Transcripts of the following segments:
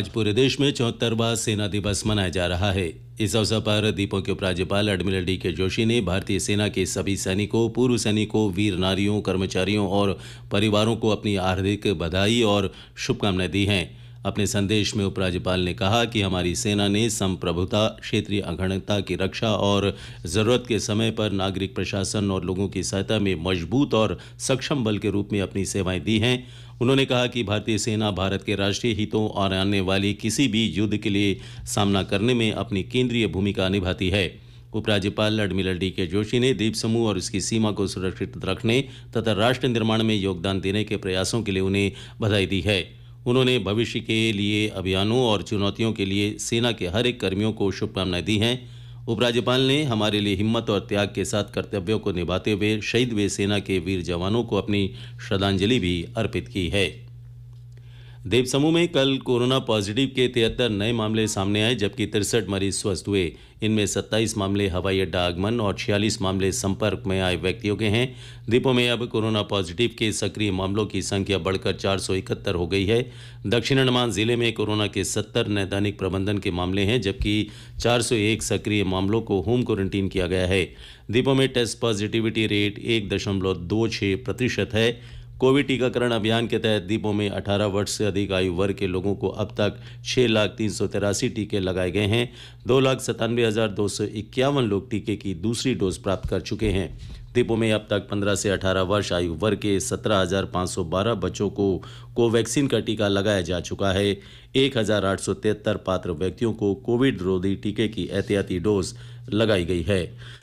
आज पूरे देश में 74वां सेना दिवस मनाया जा रहा है। इस अवसर पर दीपों के उपराज्यपाल एडमिरल डी.के. जोशी ने भारतीय सेना के सभी सैनिकों, पूर्व सैनिकों, वीर नारियों, कर्मचारियों और परिवारों को अपनी हार्दिक बधाई और शुभकामनाएं दी हैं। अपने संदेश में उपराज्यपाल ने कहा कि हमारी सेना ने संप्रभुता, क्षेत्रीय अखंडता की रक्षा और ज़रूरत के समय पर नागरिक प्रशासन और लोगों की सहायता में मजबूत और सक्षम बल के रूप में अपनी सेवाएं दी हैं। उन्होंने कहा कि भारतीय सेना भारत के राष्ट्रीय हितों और आने वाली किसी भी युद्ध के लिए सामना करने में अपनी केंद्रीय भूमिका निभाती है। उपराज्यपाल एडमिरल डी.के. जोशी ने द्वीप समूह और उसकी सीमा को सुरक्षित रखने तथा राष्ट्र निर्माण में योगदान देने के प्रयासों के लिए उन्हें बधाई दी है। उन्होंने भविष्य के लिए अभियानों और चुनौतियों के लिए सेना के हर एक कर्मियों को शुभकामनाएं दी हैं। उपराज्यपाल ने हमारे लिए हिम्मत और त्याग के साथ कर्तव्यों को निभाते हुए शहीद हुए सेना के वीर जवानों को अपनी श्रद्धांजलि भी अर्पित की है। द्वीप समूह में कल कोरोना पॉजिटिव के 73 नए मामले सामने आए, जबकि 63 मरीज स्वस्थ हुए। इनमें 27 मामले हवाई अड्डा आगमन और 46 मामले संपर्क में आए व्यक्तियों के हैं। द्वीपों में अब कोरोना पॉजिटिव के सक्रिय मामलों की संख्या बढ़कर 471 हो गई है। दक्षिण अंडमान जिले में कोरोना के 70 नैदानिक प्रबंधन के मामले हैं, जबकि 401 सक्रिय मामलों को होम क्वारंटीन किया गया है। द्वीपों में टेस्ट पॉजिटिविटी रेट 1.26% है। कोविड टीकाकरण अभियान के तहत द्वीपों में 18 वर्ष से अधिक आयु वर्ग के लोगों को अब तक 6,383 टीके लगाए गए हैं। 2,97,251 लोग टीके की दूसरी डोज प्राप्त कर चुके हैं। द्वीपों में अब तक 15 से 18 वर्ष आयु वर्ग के 17,512 बच्चों को कोवैक्सीन का टीका लगाया जा चुका है। 1,873 पात्र व्यक्तियों को कोविड रोधी टीके की एहतियाती डोज लगाई गई है।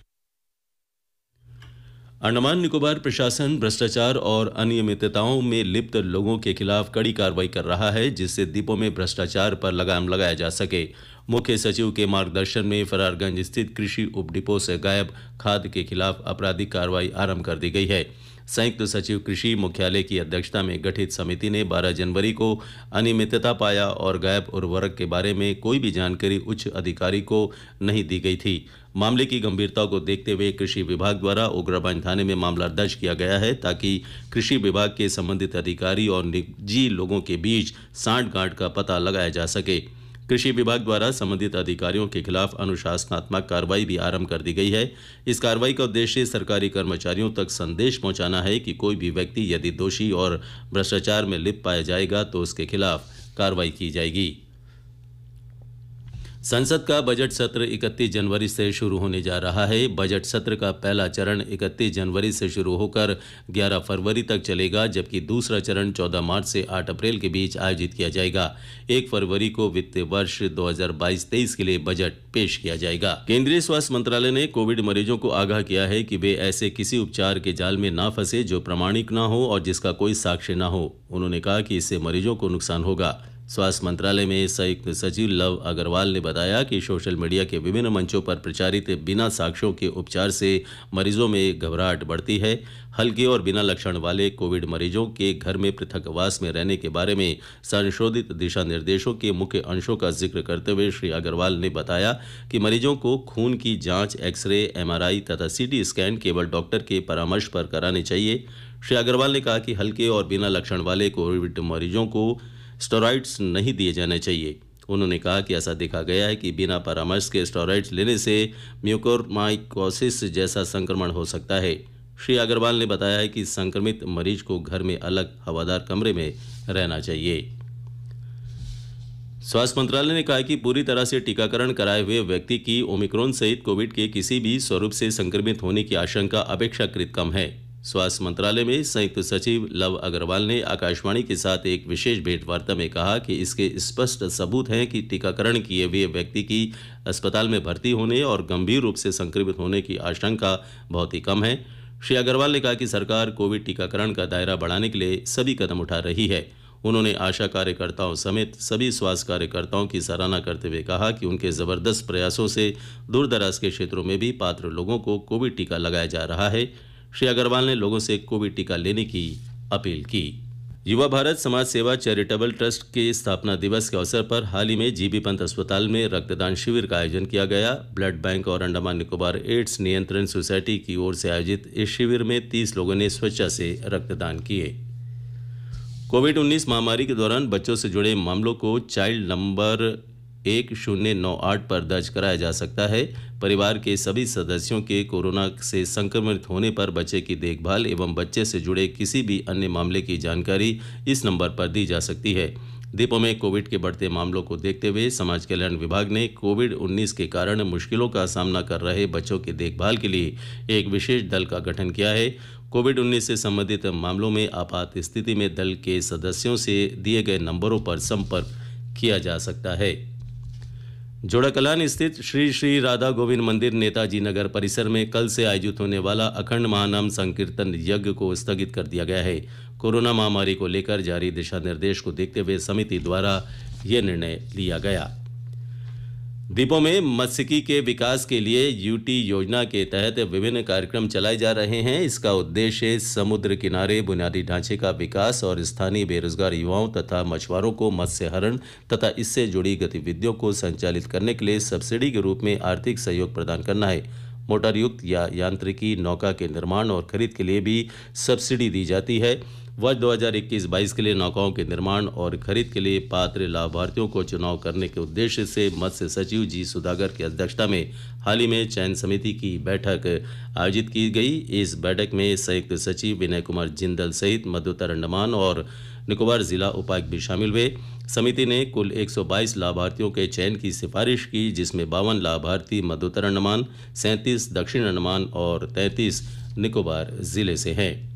अंडमान निकोबार प्रशासन भ्रष्टाचार और अनियमितताओं में लिप्त लोगों के खिलाफ कड़ी कार्रवाई कर रहा है, जिससे द्वीपों में भ्रष्टाचार पर लगाम लगाया जा सके। मुख्य सचिव के मार्गदर्शन में फरारगंज स्थित कृषि उप डिपो से गायब खाद के खिलाफ आपराधिक कार्रवाई आरंभ कर दी गई है। संयुक्त सचिव कृषि मुख्यालय की अध्यक्षता में गठित समिति ने 12 जनवरी को अनियमितता पाया और गायब उर्वरक के बारे में कोई भी जानकारी उच्च अधिकारी को नहीं दी गई थी। मामले की गंभीरता को देखते हुए कृषि विभाग द्वारा उग्रबांध थाने में मामला दर्ज किया गया है, ताकि कृषि विभाग के संबंधित अधिकारी और निजी लोगों के बीच सांठ-गांठ का पता लगाया जा सके। कृषि विभाग द्वारा संबंधित अधिकारियों के खिलाफ अनुशासनात्मक कार्रवाई भी आरंभ कर दी गई है। इस कार्रवाई का उद्देश्य सरकारी कर्मचारियों तक संदेश पहुंचाना है कि कोई भी व्यक्ति यदि दोषी और भ्रष्टाचार में लिप्त पाया जाएगा तो उसके खिलाफ कार्रवाई की जाएगी। संसद का बजट सत्र 31 जनवरी से शुरू होने जा रहा है। बजट सत्र का पहला चरण 31 जनवरी से शुरू होकर 11 फरवरी तक चलेगा, जबकि दूसरा चरण 14 मार्च से 8 अप्रैल के बीच आयोजित किया जाएगा। 1 फरवरी को वित्तीय वर्ष 2022-23 के लिए बजट पेश किया जाएगा। केंद्रीय स्वास्थ्य मंत्रालय ने कोविड मरीजों को आगाह किया है कि वे ऐसे किसी उपचार के जाल में ना फंसे जो प्रामाणिक ना हो और जिसका कोई साक्ष्य ना हो। उन्होंने कहा कि इससे मरीजों को नुकसान होगा। स्वास्थ्य मंत्रालय में संयुक्त सचिव लव अग्रवाल ने बताया कि सोशल मीडिया के विभिन्न मंचों पर प्रचारित बिना साक्ष्यों के उपचार से मरीजों में घबराहट बढ़ती है। हल्के और बिना लक्षण वाले कोविड मरीजों के घर में पृथकवास में रहने के बारे में संशोधित दिशा निर्देशों के मुख्य अंशों का जिक्र करते हुए श्री अग्रवाल ने बताया कि मरीजों को खून की जांच, एक्सरे, एमआरआई तथा सीटी स्कैन केवल डॉक्टर के परामर्श पर कराने चाहिए। श्री अग्रवाल ने कहा कि हल्के और बिना लक्षण वाले कोविड मरीजों को स्टेरॉइड्स नहीं दिए जाने चाहिए। उन्होंने कहा कि ऐसा देखा गया है कि बिना परामर्श के स्टेरॉइड्स लेने से म्यूकोरमाइकोसिस जैसा संक्रमण हो सकता है। श्री अग्रवाल ने बताया है कि संक्रमित मरीज को घर में अलग हवादार कमरे में रहना चाहिए। स्वास्थ्य मंत्रालय ने कहा कि पूरी तरह से टीकाकरण कराए हुए व्यक्ति की ओमिक्रॉन सहित कोविड के किसी भी स्वरूप से संक्रमित होने की आशंका अपेक्षाकृत कम है। स्वास्थ्य मंत्रालय में संयुक्त सचिव लव अग्रवाल ने आकाशवाणी के साथ एक विशेष भेंटवार्ता में कहा कि इसके स्पष्ट सबूत हैं कि टीकाकरण किए हुए व्यक्ति की अस्पताल में भर्ती होने और गंभीर रूप से संक्रमित होने की आशंका बहुत ही कम है। श्री अग्रवाल ने कहा कि सरकार कोविड टीकाकरण का दायरा बढ़ाने के लिए सभी कदम उठा रही है। उन्होंने आशा कार्यकर्ताओं समेत सभी स्वास्थ्य कार्यकर्ताओं की सराहना करते हुए कहा कि उनके जबरदस्त प्रयासों से दूरदराज के क्षेत्रों में भी पात्र लोगों को कोविड टीका लगाया जा रहा है। श्री अग्रवाल ने लोगों से कोविड टीका लेने की अपील की। युवा भारत समाज सेवा चैरिटेबल ट्रस्ट के स्थापना दिवस के अवसर पर हाल ही में जीबी पंत अस्पताल में रक्तदान शिविर का आयोजन किया गया। ब्लड बैंक और अंडमान निकोबार एड्स नियंत्रण सोसाइटी की ओर से आयोजित इस शिविर में 30 लोगों ने स्वेच्छा से रक्तदान किए। कोविड-19 महामारी के दौरान बच्चों से जुड़े मामलों को चाइल्ड नंबर 1098 पर दर्ज कराया जा सकता है। परिवार के सभी सदस्यों के कोरोना से संक्रमित होने पर बच्चे की देखभाल एवं बच्चे से जुड़े किसी भी अन्य मामले की जानकारी इस नंबर पर दी जा सकती है। दीपों में कोविड के बढ़ते मामलों को देखते हुए समाज कल्याण विभाग ने कोविड-19 के कारण मुश्किलों का सामना कर रहे बच्चों की देखभाल के लिए एक विशेष दल का गठन किया है। कोविड-19 से संबंधित मामलों में आपात स्थिति में दल के सदस्यों से दिए गए नंबरों पर संपर्क किया जा सकता है। जोड़ाकलान स्थित श्री श्री राधा गोविंद मंदिर नेताजी नगर परिसर में कल से आयोजित होने वाला अखंड महानाम संकीर्तन यज्ञ को स्थगित कर दिया गया है। कोरोना महामारी को लेकर जारी दिशा निर्देश को देखते हुए समिति द्वारा यह निर्णय लिया गया। दीपों में मत्स्यिकी के विकास के लिए यूटी योजना के तहत विभिन्न कार्यक्रम चलाए जा रहे हैं। इसका उद्देश्य समुद्र किनारे बुनियादी ढांचे का विकास और स्थानीय बेरोजगार युवाओं तथा मछुआरों को मत्स्य हरण तथा इससे जुड़ी गतिविधियों को संचालित करने के लिए सब्सिडी के रूप में आर्थिक सहयोग प्रदान करना है। मोटरयुक्त या यांत्रिकी नौका के निर्माण और खरीद के लिए भी सब्सिडी दी जाती है। वर्ष 2021-22 के लिए नौकाओं के निर्माण और खरीद के लिए पात्र लाभार्थियों को चुनाव करने के उद्देश्य से मत्स्य सचिव जी सुधाकर की अध्यक्षता में हाल ही में चयन समिति की बैठक आयोजित की गई। इस बैठक में संयुक्त सचिव विनय कुमार जिंदल सहित मध्य उत्तर अंडमान और निकोबार जिला उपायुक्त भी शामिल हुए। समिति ने कुल 122 लाभार्थियों के चयन की सिफारिश की, जिसमें 52 लाभार्थी मध्य उत्तर अंडमान, 37 दक्षिण अंडमान और 33 निकोबार जिले से हैं।